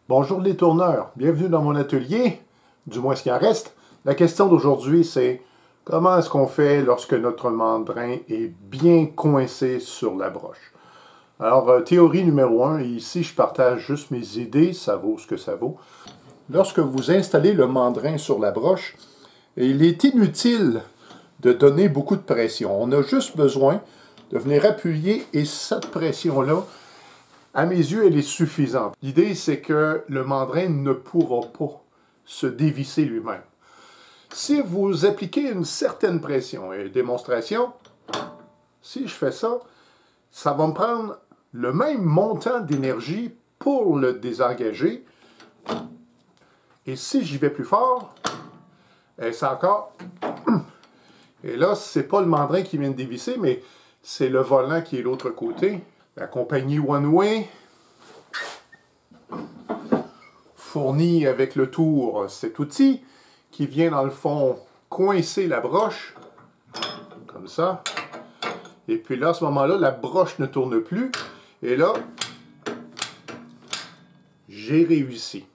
Bonjour les tourneurs, bienvenue dans mon atelier, du moins ce qui en reste. La question d'aujourd'hui c'est comment est-ce qu'on fait lorsque notre mandrin est bien coincé sur la broche. Alors théorie numéro 1, ici je partage juste mes idées, ça vaut ce que ça vaut. Lorsque vous installez le mandrin sur la broche, il est inutile de donner beaucoup de pression. On a juste besoin de venir appuyer et cette pression-là, à mes yeux, elle est suffisante. L'idée, c'est que le mandrin ne pourra pas se dévisser lui-même. Si vous appliquez une certaine pression, et démonstration, si je fais ça, ça va me prendre le même montant d'énergie pour le désengager. Et si j'y vais plus fort, c'est encore... Et là, c'est pas le mandrin qui vient de dévisser, mais c'est le volant qui est de l'autre côté. La compagnie One-Way fournit avec le tour cet outil qui vient dans le fond coincer la broche, comme ça. Et puis là, à ce moment-là, la broche ne tourne plus. Et là, j'ai réussi.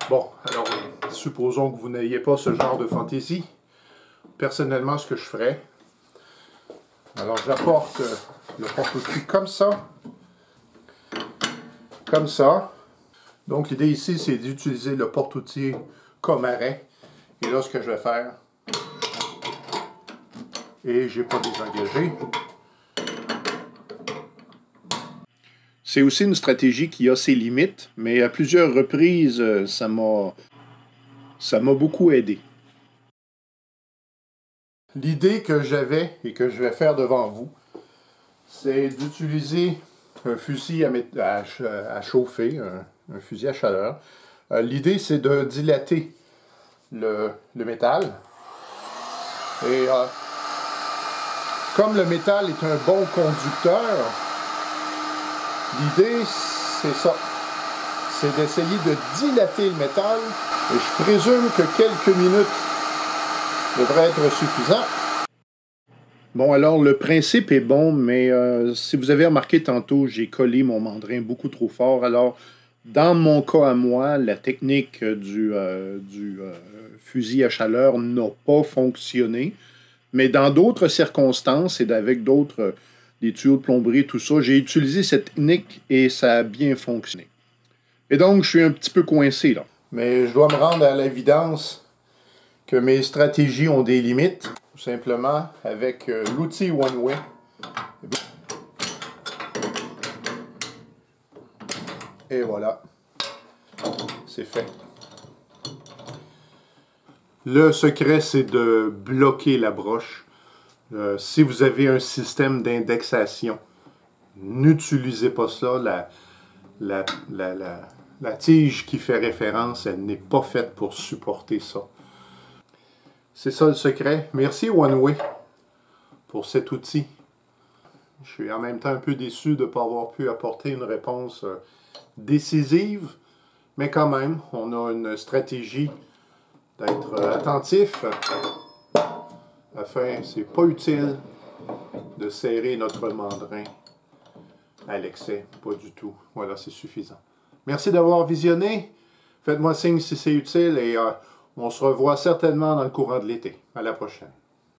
Bon, alors, supposons que vous n'ayez pas ce genre de fantaisie. Personnellement, ce que je ferais, alors j'apporte le porte-outil comme ça. Comme ça. Donc l'idée ici, c'est d'utiliser le porte-outil comme arrêt. Et là, ce que je vais faire, et j'ai pas désengagé. C'est aussi une stratégie qui a ses limites, mais à plusieurs reprises, ça m'a beaucoup aidé. L'idée que j'avais et que je vais faire devant vous, c'est d'utiliser un fusil à chauffer, un fusil à chaleur. L'idée, c'est de dilater le métal. Et comme le métal est un bon conducteur, l'idée, c'est ça. C'est d'essayer de dilater le métal. Et je présume que quelques minutes devrait être suffisant. Bon, alors le principe est bon, mais si vous avez remarqué tantôt, j'ai collé mon mandrin beaucoup trop fort. Alors, dans mon cas à moi, la technique du fusil à chaleur n'a pas fonctionné. Mais dans d'autres circonstances et avec d'autres, des tuyaux de plomberie, tout ça, j'ai utilisé cette technique et ça a bien fonctionné. Et donc, je suis un petit peu coincé là. Mais je dois me rendre à l'évidence que mes stratégies ont des limites, tout simplement avec l'outil One-Way. Et voilà, c'est fait. Le secret, c'est de bloquer la broche. Si vous avez un système d'indexation, n'utilisez pas ça. La tige qui fait référence, elle n'est pas faite pour supporter ça. C'est ça le secret. Merci One-Way pour cet outil. Je suis en même temps un peu déçu de ne pas avoir pu apporter une réponse décisive, mais quand même, on a une stratégie d'être attentif afin, c'est pas utile de serrer notre mandrin à l'excès, pas du tout. Voilà, c'est suffisant. Merci d'avoir visionné. Faites-moi signe si c'est utile et on se revoit certainement dans le courant de l'été. À la prochaine.